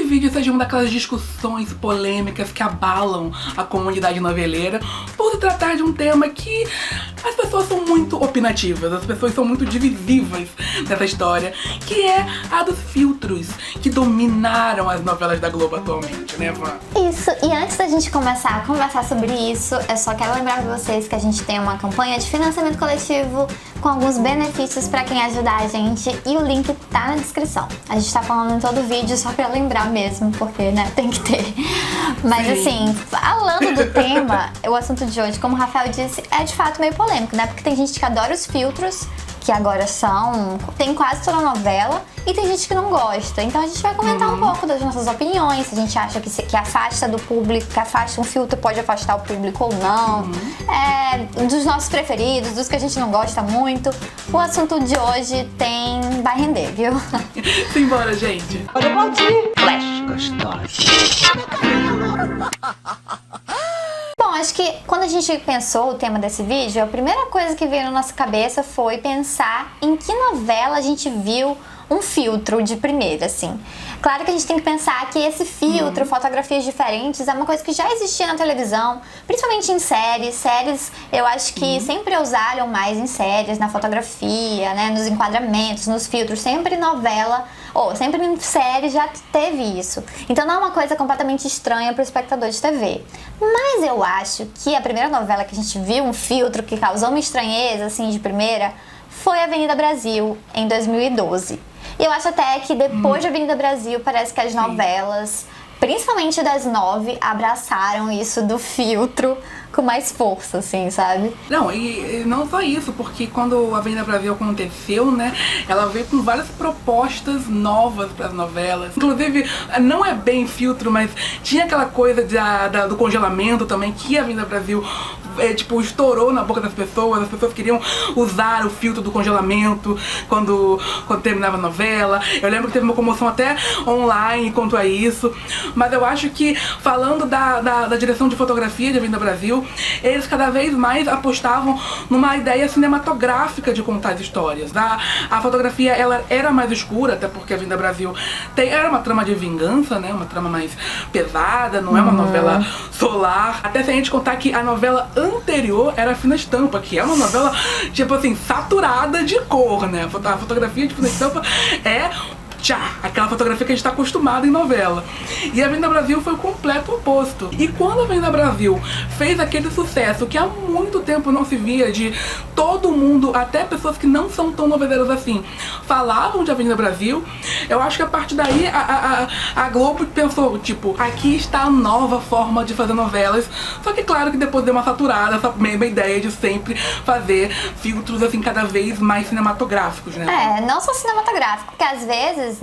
vídeo seja uma daquelas discussões polêmicas que abalam a comunidade noveleira, por se tratar de um tema que as pessoas são muito opinativas, as pessoas são muito divisivas nessa história, que é a dos filtros que dominaram as novelas da Globo atualmente, né, Van? Isso, e antes da gente começar a conversar sobre isso, eu só quero lembrar pra vocês que a gente tem uma campanha de financiamento coletivo com alguns benefícios pra quem ajudar a gente, e o link tá na descrição. A gente tá falando em todo vídeo só pra lembrar mesmo, porque, né, tem que ter. Mas assim, falando do tema, o assunto de hoje, como o Rafael disse, é de fato meio polêmico, né? Porque tem gente que adora os filtros, que agora tem quase toda a novela, e tem gente que não gosta. Então a gente vai comentar um pouco das nossas opiniões, se a gente acha que afasta do público, que afasta um filtro pode afastar o público ou não, dos nossos preferidos, dos que a gente não gosta muito. O assunto de hoje vai render, viu? Simbora, gente! Pode aplaudir! Flash gostosa. Bom, acho que quando a gente pensou o tema desse vídeo, a primeira coisa que veio na nossa cabeça foi pensar em que novela a gente viu um filtro de primeira, assim. Claro que a gente tem que pensar que esse filtro, fotografias diferentes, é uma coisa que já existia na televisão, principalmente em séries. Séries, eu acho que sempre usaram mais em séries, na fotografia, né, nos enquadramentos, nos filtros. Sempre novela, sempre em série já teve isso. Então não é uma coisa completamente estranha para o espectador de TV. Mas eu acho que a primeira novela que a gente viu um filtro que causou uma estranheza, assim, de primeira, foi Avenida Brasil, em 2012. E eu acho até que depois de Avenida Brasil, parece que as novelas, principalmente das 9, abraçaram isso do filtro com mais força, assim, sabe? Não, e não só isso, porque quando a Avenida Brasil aconteceu, né, ela veio com várias propostas novas para as novelas. Inclusive, não é bem filtro, mas tinha aquela coisa do congelamento também, que a Avenida Brasil estourou na boca das pessoas. As pessoas queriam usar o filtro do congelamento quando terminava a novela. Eu lembro que teve uma comoção até online quanto a isso. Mas eu acho que, falando da direção de fotografia de Avenida Brasil, eles cada vez mais apostavam numa ideia cinematográfica de contar as histórias. A fotografia, ela era mais escura, até porque a Avenida Brasil era uma trama de vingança, né? Uma trama mais pesada, não é uma novela solar. Até se a gente contar que a novela anterior era Fina Estampa, que é uma novela, tipo assim, saturada de cor, né? A fotografia de Fina Estampa é aquela fotografia que a gente tá acostumado em novela. E a Avenida Brasil foi o completo oposto. E quando a Avenida Brasil fez aquele sucesso que há muito tempo não se via, de todo mundo, até pessoas que não são tão noveleiras assim, falavam de Avenida Brasil, eu acho que a partir daí a Globo pensou, tipo, aqui está a nova forma de fazer novelas. Só que claro que depois deu uma saturada, essa mesma ideia de sempre fazer filtros assim cada vez mais cinematográficos, né? Não só cinematográfico, porque às vezes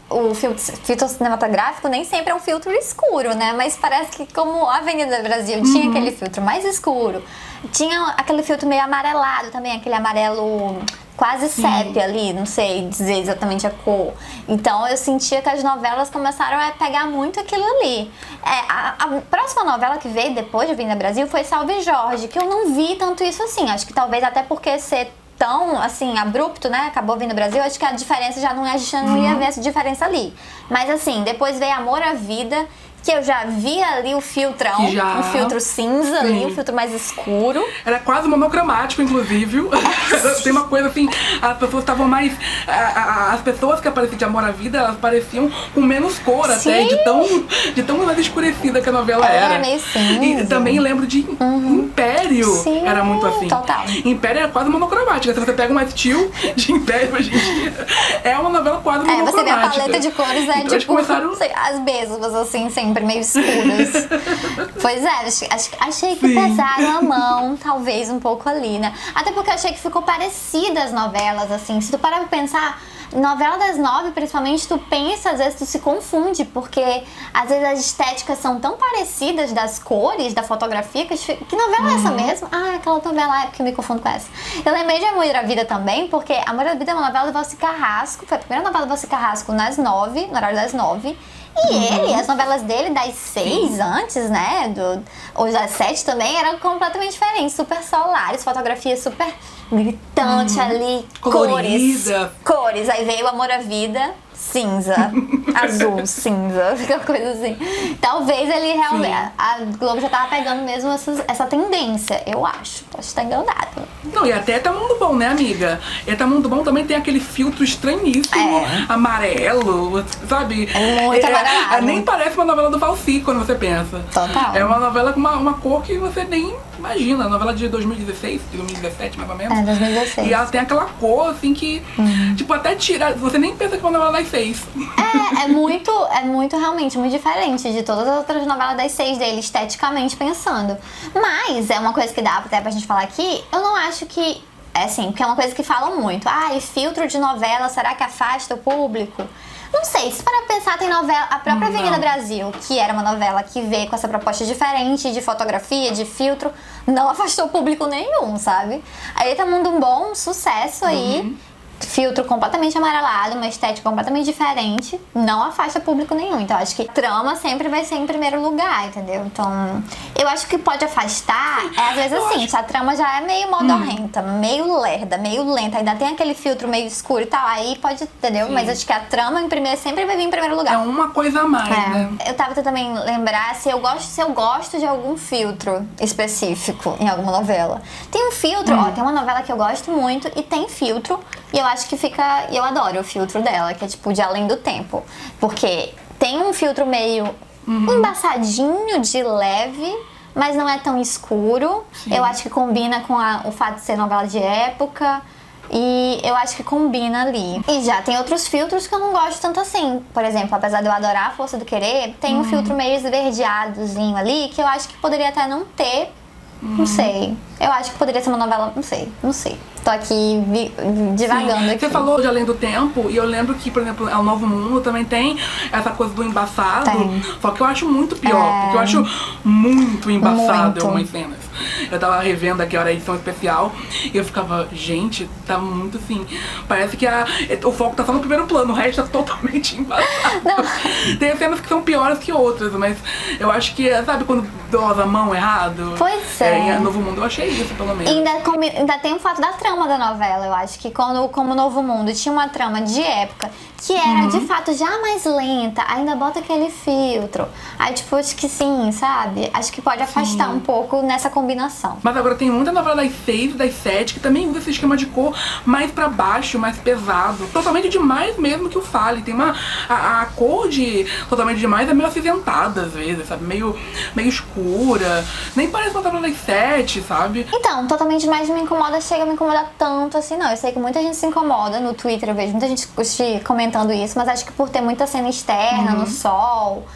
o filtro cinematográfico nem sempre é um filtro escuro, né? Mas parece que como a Avenida Brasil tinha aquele filtro mais escuro, tinha aquele filtro meio amarelado também, aquele amarelo quase sépia ali, não sei dizer exatamente a cor. Então eu sentia que as novelas começaram a pegar muito aquilo ali. A próxima novela que veio depois de Avenida Brasil foi Salve Jorge, que eu não vi tanto isso assim. Acho que talvez até porque ser tão, assim, abrupto, né? Acabou vindo no Brasil, acho que a diferença a gente não ia ver essa diferença ali. Mas assim, depois veio Amor à Vida, que eu já vi ali o filtrão, um filtro cinza ali, um filtro mais escuro. Era quase monocromático, inclusive. Tem uma coisa assim, as pessoas estavam mais... As pessoas que apareciam de Amor à Vida, elas pareciam com menos cor até, de tão mais escurecida que a novela era. Meio cinza. E também lembro de Império, era muito assim. Total. Império era quase monocromática. Se você pega uma estilo de Império hoje em dia, é uma novela quase monocromática. Você vê a paleta de cores, então, tipo, começaram... as mesmas, assim, sempre meio escuras. Pois é, achei que pesaram a mão, talvez um pouco ali, né? Até porque eu achei que ficou parecida as novelas, assim. Se tu parar pra pensar, novela das 9, principalmente, tu pensa, às vezes tu se confunde, porque às vezes as estéticas são tão parecidas das cores, da fotografia, que novela é essa mesmo? Ah, aquela novela, que eu me confundo com essa. Eu lembrei de Amor à Vida também, porque Amor à Vida é uma novela do Valci Carrasco, foi a primeira novela do Valci Carrasco nas 9, no horário das 9. E as novelas dele, das 6 antes, né, ou das 7 também, eram completamente diferentes, super solares, fotografia super gritante ali, colorida, cores. Aí veio Amor à Vida, cinza, azul, cinza, aquela coisa assim. Talvez ele realmente... A Globo já tava pegando mesmo essa tendência, eu acho. Posso estar enganado. Não, e até Tá Mundo Bom, né, amiga? E Tá Mundo Bom também tem aquele filtro estranhíssimo, amarelo, sabe? É muito amarelado. Nem parece uma novela do Valci quando você pensa. Total. É uma novela com uma cor que você nem imagina. Novela de 2016, de 2017, mais ou menos. 2016. E ela tem aquela cor, assim, que, tipo, até tira... Você nem pensa que é uma novela das 6. É muito realmente, muito diferente de todas as outras novelas das 6 dele, esteticamente pensando. Mas é uma coisa que dá até pra gente falar aqui, eu não acho que... É assim, porque é uma coisa que falam muito. E filtro de novela, será que afasta o público? Não sei, se para pensar, tem novela... A própria Avenida Brasil, que era uma novela que veio com essa proposta diferente de fotografia, de filtro, não afastou público nenhum, sabe? Aí Tá Mundo Bom, sucesso aí. Filtro completamente amarelado, uma estética completamente diferente, não afasta público nenhum. Então acho que trama sempre vai ser em primeiro lugar, entendeu? Então eu acho que pode afastar, às vezes assim, se a trama já é meio modorrenta, meio lerda, meio lenta, ainda tem aquele filtro meio escuro e tal, aí pode, entendeu? Mas acho que a trama em primeiro sempre vai vir em primeiro lugar. É uma coisa a mais, né? Eu tava tentando também lembrar se eu gosto de algum filtro específico em alguma novela. Tem um filtro, tem uma novela que eu gosto muito e tem filtro, e eu acho que fica... Eu adoro o filtro dela, que é tipo de Além do Tempo. Porque tem um filtro meio embaçadinho, de leve, mas não é tão escuro. Eu acho que combina com o fato de ser novela de época. E eu acho que combina ali. E já tem outros filtros que eu não gosto tanto assim. Por exemplo, apesar de eu adorar a Força do Querer, tem um filtro meio esverdeadozinho ali, que eu acho que poderia até não ter. Não sei. Eu acho que poderia ser uma novela... Não sei. Tô aqui divagando aqui. Você falou de Além do Tempo, e eu lembro que, por exemplo, O Novo Mundo também tem essa coisa do embaçado. Só que eu acho muito pior, porque eu acho muito embaçado em algumas cenas. Eu tava revendo aqui a edição especial e eu ficava, gente, tá muito assim. Parece que o foco tá só no primeiro plano, o resto tá totalmente embaçado. Tem cenas que são piores que outras, mas eu acho que, sabe quando dosa a mão errado? Pois é. Em Novo Mundo eu achei isso, pelo menos. E ainda tem o fato da trama da novela, eu acho que como Novo Mundo tinha uma trama de época que era de fato já mais lenta, ainda bota aquele filtro. Aí tipo, acho que sim, sabe? Acho que pode afastar um pouco nessa combinação. Mas agora tem muita novela das 6 e das 7 que também usa esse esquema de cor mais pra baixo, mais pesado. Totalmente demais mesmo que o fale. Tem a cor de Totalmente Demais é meio acinzentada às vezes, sabe? Meio escura. Nem parece uma novela das 7, sabe? Então, Totalmente Demais não me incomoda, chega a me incomodar tanto assim, não. Eu sei que muita gente se incomoda no Twitter, eu vejo muita gente comentando isso, mas acho que por ter muita cena externa, no sol,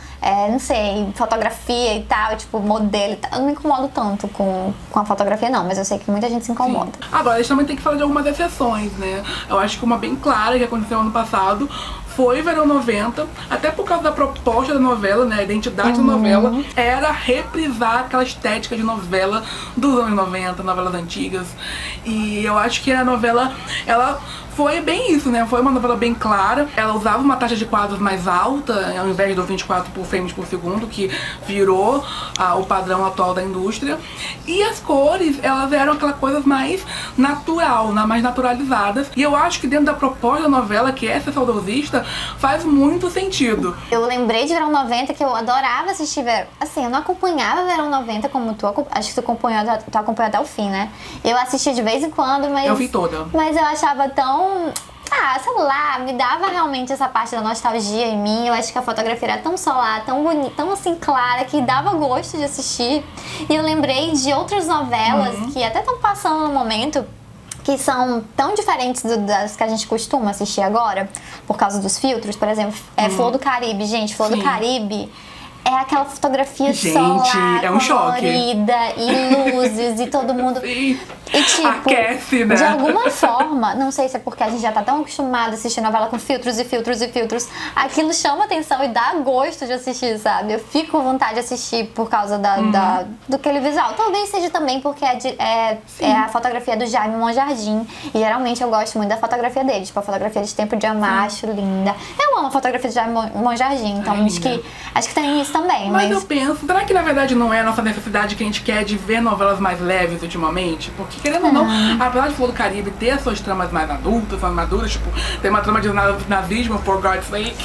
não sei, fotografia e tal, tipo, modelo e tal, eu não me incomodo tanto com a fotografia não, mas eu sei que muita gente se incomoda. Agora, a gente também tem que falar de algumas exceções, né? Eu acho que uma bem clara que aconteceu ano passado foi Verão 90, até por causa da proposta da novela, né, a identidade da novela, era reprisar aquela estética de novela dos anos 90, novelas antigas. E eu acho que a novela, ela foi bem isso, né? Foi uma novela bem clara. Ela usava uma taxa de quadros mais alta, ao invés do 24 frames por segundo, que virou o padrão atual da indústria. E as cores, elas eram aquela coisa mais natural, mais naturalizadas. E eu acho que dentro da proposta da novela, que é ser saudosista, faz muito sentido. Eu lembrei de Verão 90, que eu adorava assistir Verão. Assim, eu não acompanhava Verão 90 como tu. Acho que tu acompanhou até o fim, né? Eu assistia de vez em quando, mas... Eu vi toda. Mas eu achava tão... sei lá, me dava realmente essa parte da nostalgia em mim. Eu acho que a fotografia era tão solar, tão bonita, tão assim clara, que dava gosto de assistir. E eu lembrei de outras novelas que até estão passando no momento, que são tão diferentes das que a gente costuma assistir agora, por causa dos filtros. Por exemplo, Flor do Caribe, gente, Flor do Caribe é aquela fotografia solar, é um colorida, choque. E luzes, e todo mundo... Sim. E tipo, aquece, né? De alguma forma, não sei se é porque a gente já tá tão acostumado a assistir novela com filtros e filtros e filtros, aquilo chama atenção e dá gosto de assistir, sabe? Eu fico com vontade de assistir por causa do aquele visual. Talvez seja também porque é a fotografia do Jaime Monjardim, e geralmente eu gosto muito da fotografia dele, tipo a fotografia de Tempo de Amar, acho linda. Eu amo a fotografia do Jaime Monjardim, então acho que tem isso também, Mas eu penso, será que na verdade não é a nossa necessidade que a gente quer de ver novelas mais leves ultimamente? Porque, querendo ou não, apesar de Flor do Caribe ter as suas tramas mais adultas, mais maduras, tipo, tem uma trama de nazismo, for God's sake,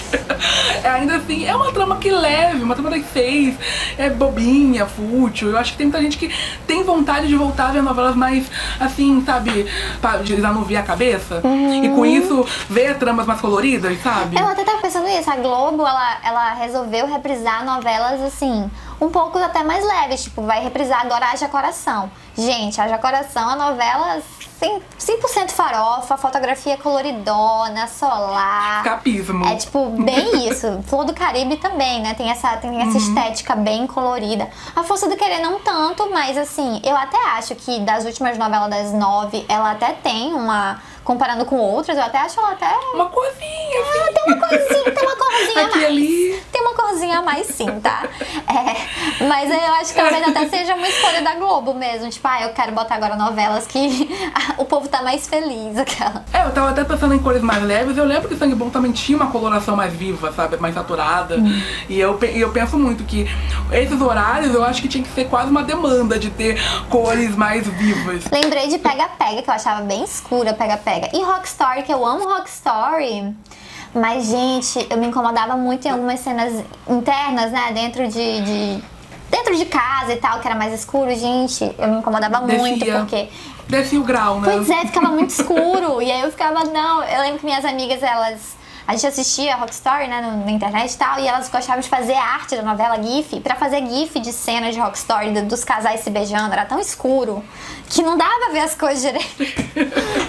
ainda assim, é uma trama que é leve, uma trama das 6, é bobinha, fútil. Eu acho que tem muita gente que tem vontade de voltar a ver novelas mais, assim, sabe, pra desanuviar a cabeça. E com isso, ver tramas mais coloridas, sabe? Eu até tava pensando nisso, a Globo, ela resolveu reprisar novelas, assim, um pouco até mais leves, tipo, vai reprisar agora Haja Coração. Gente, Haja Coração, a novela 100% farofa, fotografia coloridona, solar. Capismo. É tipo, bem isso. Flor do Caribe também, né? Tem essa estética bem colorida. A Força do Querer não tanto, mas assim, eu até acho que das últimas novelas das 9, ela até tem uma... Comparando com outras, eu até acho ela até... Uma corzinha, assim. Tem uma corzinha a Aqui mais. ali. Tem uma corzinha a mais sim, tá? Mas eu acho que talvez até seja uma escolha da Globo mesmo. Tipo, eu quero botar agora novelas que o povo tá mais feliz, aquela. Eu tava até pensando em cores mais leves. Eu lembro que Sangue Bom também tinha uma coloração mais viva, sabe? Mais saturada. E eu penso muito que esses horários, eu acho que tinha que ser quase uma demanda de ter cores mais vivas. Lembrei de Pega Pega, que eu achava bem escura, Pega Pega. E Rock Story, que eu amo Rock Story. Mas, gente, eu me incomodava muito em algumas cenas internas, né? Dentro de casa e tal, que era mais escuro, gente. Eu me incomodava muito, porque... Descia o grau, né? Pois é, ficava muito escuro. E aí eu ficava, não... Eu lembro que minhas amigas, a gente assistia Rock Story, né, na internet e tal, e elas gostavam de fazer arte da novela GIF. Pra fazer GIF de cenas de Rock Story, dos casais se beijando, era tão escuro que não dava pra ver as coisas direito.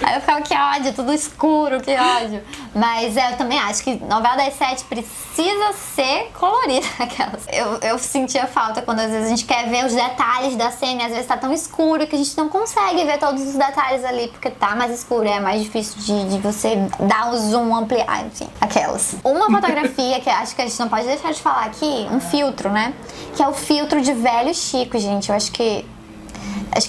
Aí eu ficava, que ódio, tudo escuro, que ódio. Mas eu também acho que novela das 7 precisa ser colorida, aquelas. Eu sentia falta quando às vezes a gente quer ver os detalhes da cena e às vezes tá tão escuro que a gente não consegue ver todos os detalhes ali, porque tá mais escuro, é mais difícil de você dar um zoom, ampliar, enfim, aquelas. Uma fotografia que acho que a gente não pode deixar de falar aqui, um filtro, né? Que é o filtro de Velho Chico, gente. Eu acho que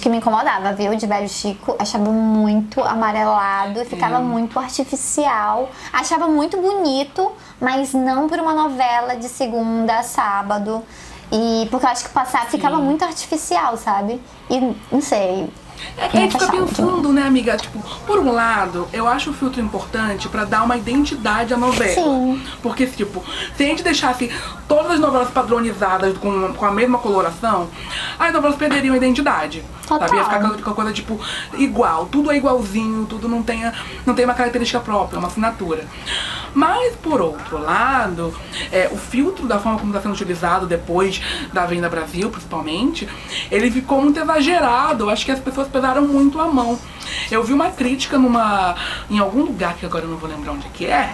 me incomodava, viu? De Velho Chico. Achava muito amarelado e ficava muito artificial. Achava muito bonito, mas não por uma novela de segunda a sábado. E porque eu acho que passar ficava muito artificial, sabe? E não sei. A gente fica pensando, né, amiga? Tipo, por um lado, eu acho o filtro importante pra dar uma identidade à novela. Sim. Porque, tipo, se a gente deixasse todas as novelas padronizadas com a mesma coloração, as novelas perderiam a identidade. Total. Sabe? Ia ficar com a coisa, tipo, igual. Tudo é igualzinho, tudo não tem uma característica própria, uma assinatura. Mas, por outro lado, o filtro da forma como está sendo utilizado depois da Avenida Brasil, principalmente, ele ficou muito exagerado. Eu acho que as pessoas pesaram muito a mão. Eu vi uma crítica em algum lugar, que agora eu não vou lembrar onde que é,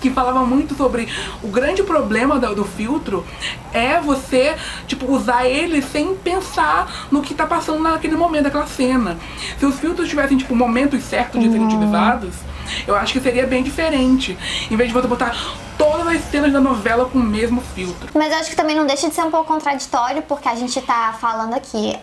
que falava muito sobre o grande problema do filtro é você, tipo, usar ele sem pensar no que tá passando naquele momento, daquela cena. Se os filtros tivessem, tipo, momentos certos de serem utilizados, eu acho que seria bem diferente. Em vez de você botar todas as cenas da novela com o mesmo filtro. Mas eu acho que também não deixa de ser um pouco contraditório, porque a gente tá falando aqui,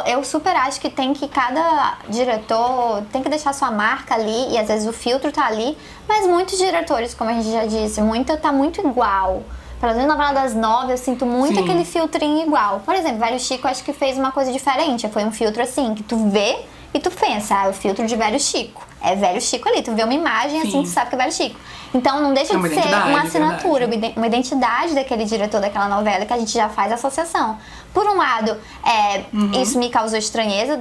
eu super acho que cada diretor tem que deixar sua marca ali, e às vezes o filtro tá ali, mas muitos diretores, como a gente já disse, tá muito igual. Pelo menos na novela das 9 eu sinto muito aquele filtrinho igual. Por exemplo, Velho Chico acho que fez uma coisa diferente, foi um filtro assim, que tu vê e tu pensa, é o filtro de Velho Chico. É Velho Chico ali, tu vê uma imagem assim, tu sabe que é Velho Chico. Então não deixa de ser uma assinatura, uma identidade daquele diretor daquela novela que a gente já faz associação. Por um lado, isso me causou estranheza,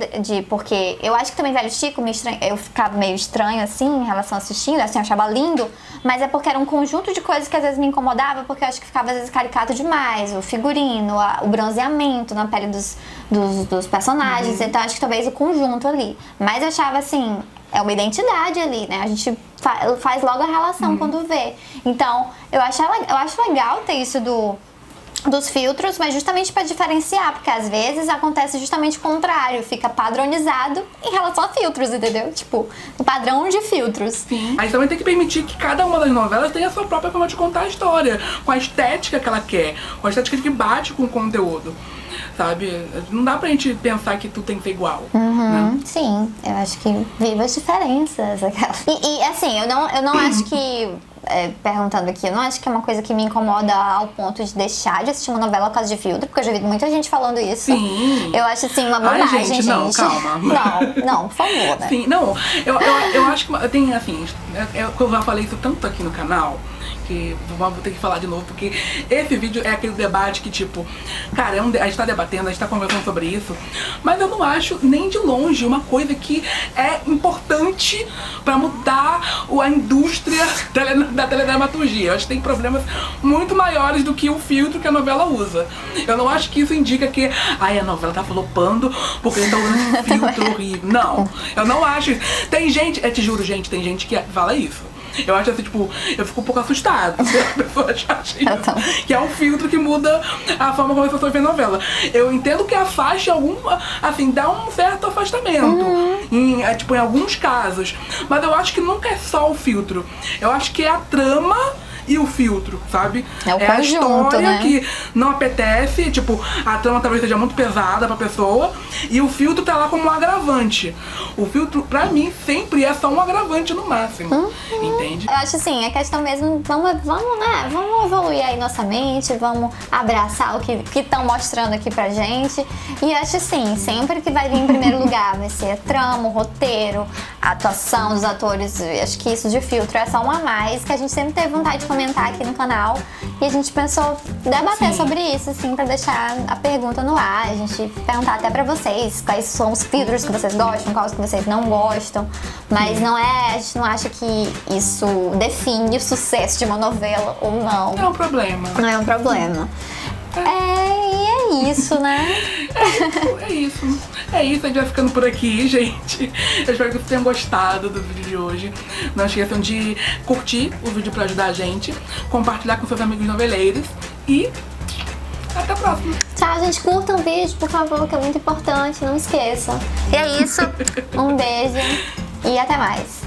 porque eu acho que também Velho Chico eu ficava meio estranho assim em relação a assistindo, assim, eu achava lindo, mas é porque era um conjunto de coisas que às vezes me incomodava, porque eu acho que ficava às vezes caricato demais, o figurino, o bronzeamento na pele dos personagens, então acho que talvez o conjunto ali. Mas eu achava assim, é uma identidade ali, né? A gente faz logo a relação quando vê. Então, eu acho legal ter isso dos filtros, mas justamente para diferenciar, porque às vezes acontece justamente o contrário, fica padronizado em relação a filtros, entendeu? Tipo, o padrão de filtros. Sim. Aí também tem que permitir que cada uma das novelas tenha a sua própria forma de contar a história, com a estética que ela quer, com a estética que bate com o conteúdo. Sabe? Não dá pra gente pensar que tudo tem que ser igual. Né? Sim, eu acho que viva as diferenças. E assim, eu não acho que perguntando aqui, eu não acho que é uma coisa que me incomoda ao ponto de deixar de assistir uma novela por causa de filtro, porque eu já vi muita gente falando isso. Sim. Eu acho assim uma bobagem, Ai, gente. Não, calma. Não, por favor, né? Sim, não, eu acho que tem assim, eu já falei isso tanto aqui no canal, que vou ter que falar de novo, porque esse vídeo é aquele debate que, tipo, cara, a gente tá debatendo, a gente tá conversando sobre isso, mas eu não acho nem de longe uma coisa que é importante pra mudar a indústria da teledramaturgia. Eu acho que tem problemas muito maiores do que o filtro que a novela usa. Eu não acho que isso indica que, a novela tá flopando porque ele tá usando esse filtro horrível. Não, eu não acho isso. Tem gente, te juro, gente, tem gente que fala isso. Eu acho assim, tipo, eu fico um pouco assustada se a pessoa acha isso, que é um filtro que muda a forma como as pessoas veem novela. Eu entendo que afaste assim, dá um certo afastamento, em alguns casos, mas eu acho que nunca é só o filtro. Eu acho que é a trama e o filtro, sabe? É o conjunto, a história, né? Que não apetece, tipo, a trama talvez seja muito pesada pra pessoa, e o filtro tá lá como um agravante. O filtro, pra mim, sempre é só um agravante no máximo, entende? Eu acho assim, a questão mesmo, vamos evoluir aí nossa mente, vamos abraçar o que estão mostrando aqui pra gente. E eu acho assim, sempre que vai vir em primeiro lugar, vai ser a trama, o roteiro, a atuação dos atores. Eu acho que isso de filtro é só um a mais, que a gente sempre teve vontade de comentar aqui no canal. E a gente pensou debater sobre isso, assim, pra deixar a pergunta no ar. A gente perguntar até pra vocês quais são os filtros que vocês gostam, quais que vocês não gostam. Mas a gente não acha que isso define o sucesso de uma novela ou não. Não é um problema. Não é um problema. E é isso, né? É isso. A gente vai ficando por aqui, gente. Eu espero que vocês tenham gostado do vídeo de hoje. Não esqueçam de curtir o vídeo pra ajudar a gente, compartilhar com seus amigos noveleiros e até a próxima. Tchau, gente. Curtam o vídeo, por favor, que é muito importante. Não esqueçam. E é isso. Um beijo e até mais.